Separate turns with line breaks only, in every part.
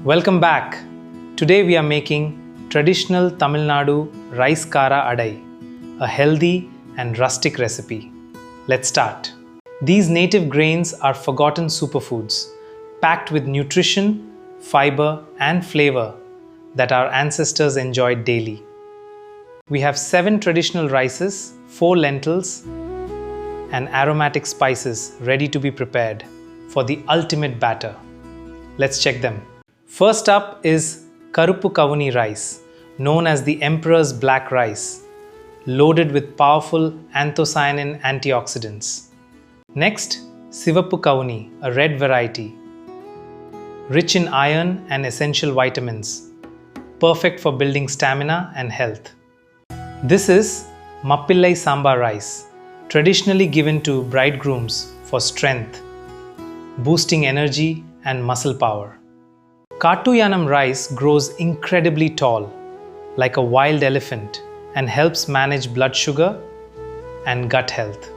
Welcome back. Today we are making traditional Tamil Nadu rice Kaara Adai, a healthy and rustic recipe. Let's start. These native grains are forgotten superfoods, packed with nutrition, fiber and flavor that our ancestors enjoyed daily. We have 7 traditional rices, 4 lentils, and aromatic spices ready to be prepared for the ultimate batter. Let's check them. First up is Karuppu Kavuni rice, known as the Emperor's Black Rice, loaded with powerful anthocyanin antioxidants. Next, Sivappu Kavuni, a red variety, rich in iron and essential vitamins, perfect for building stamina and health. This is Mappillai Samba rice, traditionally given to bridegrooms for strength, boosting energy and muscle power. Kattu Yanam rice grows incredibly tall, like a wild elephant, and helps manage blood sugar and gut health.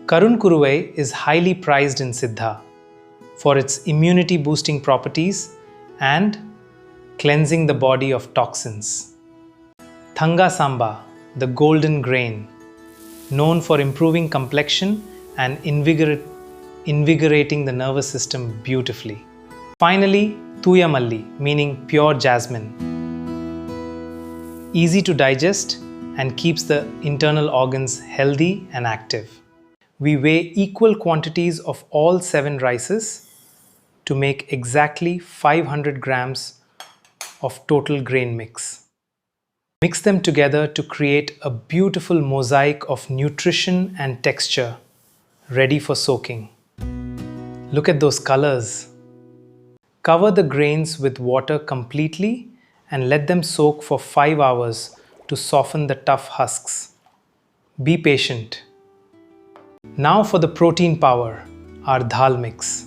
Karunkuruvai is highly prized in Siddha for its immunity-boosting properties and cleansing the body of toxins. Thanga Samba, the golden grain, known for improving complexion and invigorating the nervous system beautifully. Finally, Thooyamalli, meaning pure jasmine. Easy to digest and keeps the internal organs healthy and active. We weigh equal quantities of all 7 rices to make exactly 500 grams of total grain mix. Mix them together to create a beautiful mosaic of nutrition and texture, ready for soaking. Look at those colors. Cover the grains with water completely and let them soak for 5 hours to soften the tough husks. Be patient. Now for the protein power, our dhall mix.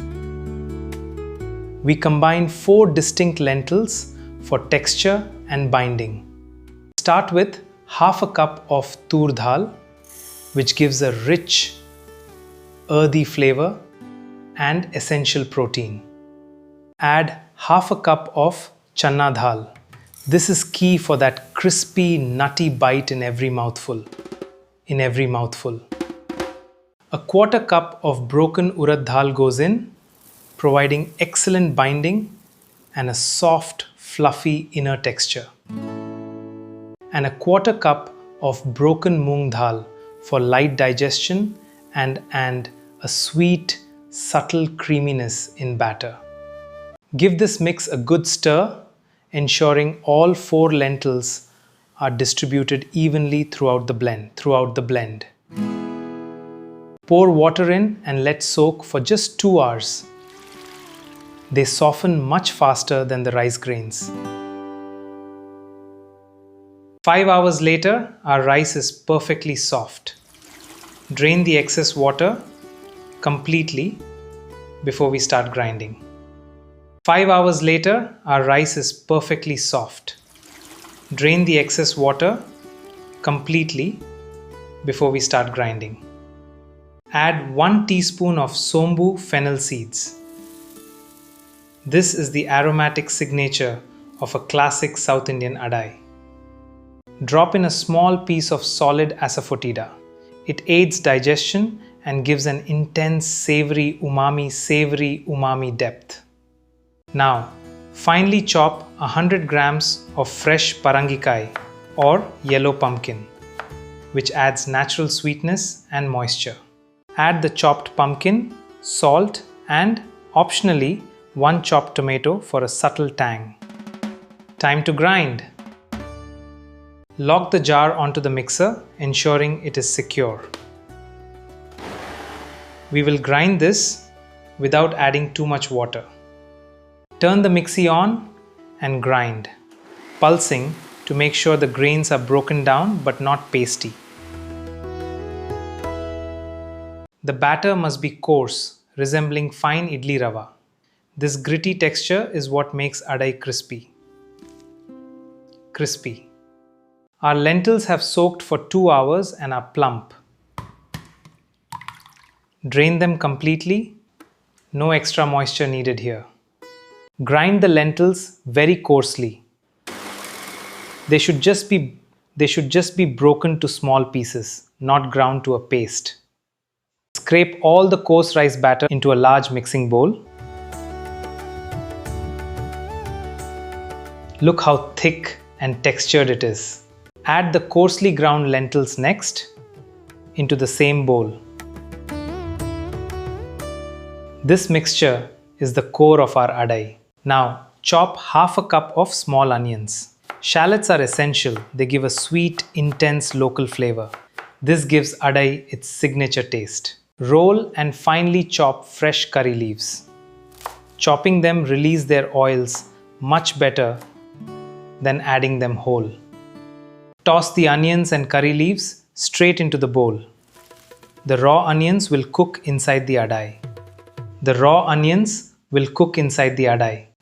We combine 4 distinct lentils for texture and binding. Start with half a cup of toor dhall, which gives a rich, earthy flavor and essential protein. Add half a cup of channa dhall. This is key for that crispy, nutty bite in every mouthful. A quarter cup of broken urad dhall goes in, providing excellent binding and a soft, fluffy inner texture. And a quarter cup of broken moong dhall for light digestion and a sweet, subtle creaminess in batter. Give this mix a good stir, ensuring all 4 lentils are distributed evenly throughout the blend. Pour water in and let soak for just 2 hours. They soften much faster than the rice grains. 5 hours later, our rice is perfectly soft. Drain the excess water completely before we start grinding. 5 hours later, our rice is perfectly soft. Drain the excess water completely before we start grinding. Add 1 teaspoon of sombu fennel seeds. This is the aromatic signature of a classic South Indian adai. Drop in a small piece of solid asafoetida. It aids digestion and gives an intense savory umami depth. Now, finely chop 100 grams of fresh parangikai or yellow pumpkin, which adds natural sweetness and moisture. Add the chopped pumpkin, salt and, optionally, 1 chopped tomato for a subtle tang. Time to grind. Lock the jar onto the mixer, ensuring it is secure. We will grind this without adding too much water. Turn the mixie on and grind, pulsing to make sure the grains are broken down but not pasty. The batter must be coarse, resembling fine idli rava. This gritty texture is what makes adai crispy. Our lentils have soaked for 2 hours and are plump. Drain them completely. No extra moisture needed here. Grind the lentils very coarsely. They should just be broken to small pieces, not ground to a paste. Scrape all the coarse rice batter into a large mixing bowl. Look how thick and textured it is. Add the coarsely ground lentils next into the same bowl. This mixture is the core of our adai. Now chop half a cup of small onions. Shallots are essential. They give a sweet, intense local flavor. This gives adai its signature taste. Roll and finely chop fresh curry leaves. Chopping them release their oils much better than adding them whole. Toss the onions and curry leaves straight into the bowl. The raw onions will cook inside the adai.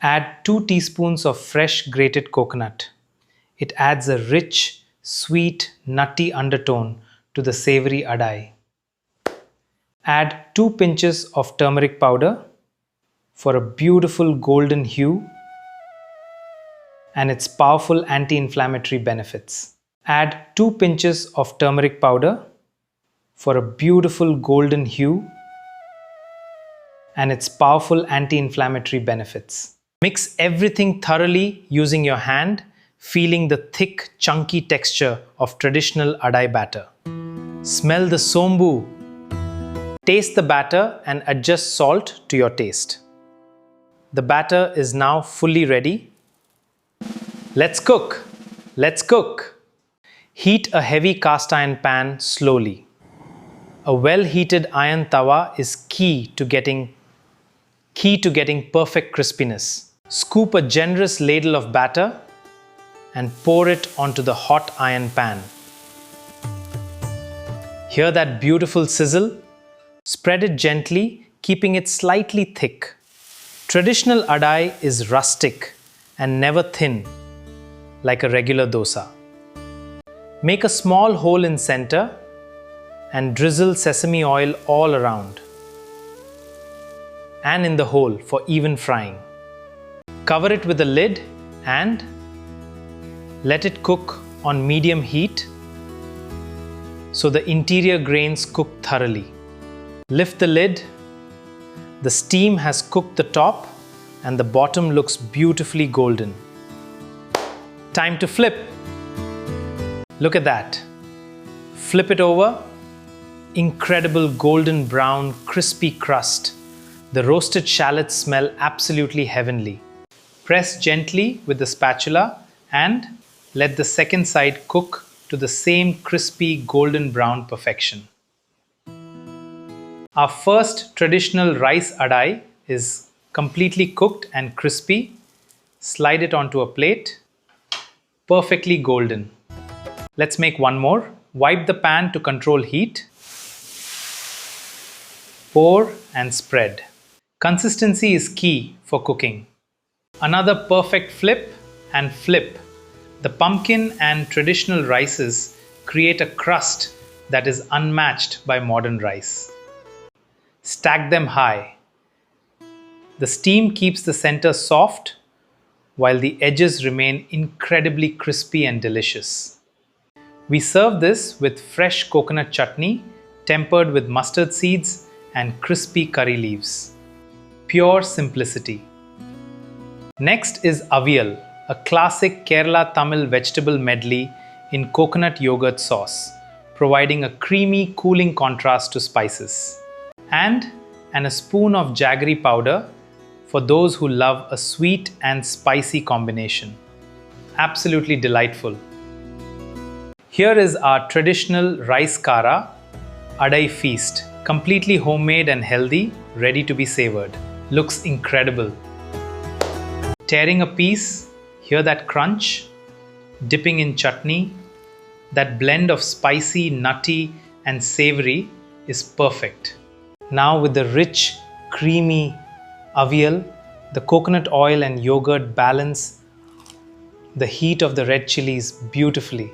Add 2 teaspoons of fresh grated coconut. It adds a rich, sweet, nutty undertone to the savory adai. Add 2 pinches of turmeric powder for a beautiful golden hue and its powerful anti-inflammatory benefits. Add 2 pinches of turmeric powder for a beautiful golden hue and its powerful anti-inflammatory benefits. Mix everything thoroughly using your hand, feeling the thick, chunky texture of traditional adai batter. Smell the sombu. Taste the batter and adjust salt to your taste. The batter is now fully ready. Let's cook! Heat a heavy cast iron pan slowly. A well-heated iron tawa is key to getting perfect crispiness. Scoop a generous ladle of batter and pour it onto the hot iron pan. Hear that beautiful sizzle? Spread it gently, keeping it slightly thick. Traditional adai is rustic and never thin, like a regular dosa. Make a small hole in center and drizzle sesame oil all around and in the hole for even frying. Cover it with a lid and let it cook on medium heat so the interior grains cook thoroughly. Lift the lid. The steam has cooked the top and the bottom looks beautifully golden. Time to flip. Look at that. Flip it over. Incredible golden brown, crispy crust. The roasted shallots smell absolutely heavenly. Press gently with the spatula and let the second side cook to the same crispy golden brown perfection. Our first traditional rice adai is completely cooked and crispy. Slide it onto a plate. Perfectly golden. Let's make one more. Wipe the pan to control heat. Pour and spread. Consistency is key for cooking. Another perfect flip and flip. The pumpkin and traditional rices create a crust that is unmatched by modern rice. Stack them high. The steam keeps the center soft while the edges remain incredibly crispy and delicious. We serve this with fresh coconut chutney tempered with mustard seeds and crispy curry leaves. Pure simplicity. Next is avial, a classic Kerala Tamil vegetable medley in coconut yogurt sauce, providing a creamy, cooling contrast to spices. And a spoon of jaggery powder for those who love a sweet and spicy combination. Absolutely delightful. Here is our traditional rice kaara adai feast, completely homemade and healthy, ready to be savored. Looks incredible. Tearing a piece, hear that crunch, dipping in chutney. That blend of spicy, nutty and savory is perfect. Now with the rich, creamy avial, the coconut oil and yogurt balance the heat of the red chillies beautifully.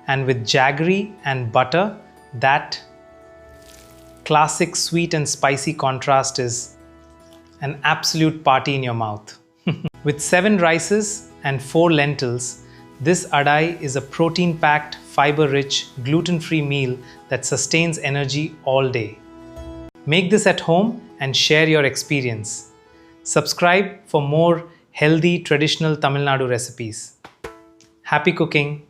And with jaggery and butter, that classic sweet and spicy contrast is an absolute party in your mouth. With 7 rices and 4 lentils, this adai is a protein-packed, fiber-rich, gluten-free meal that sustains energy all day. Make this at home and share your experience. Subscribe for more healthy traditional Tamil Nadu recipes. Happy cooking!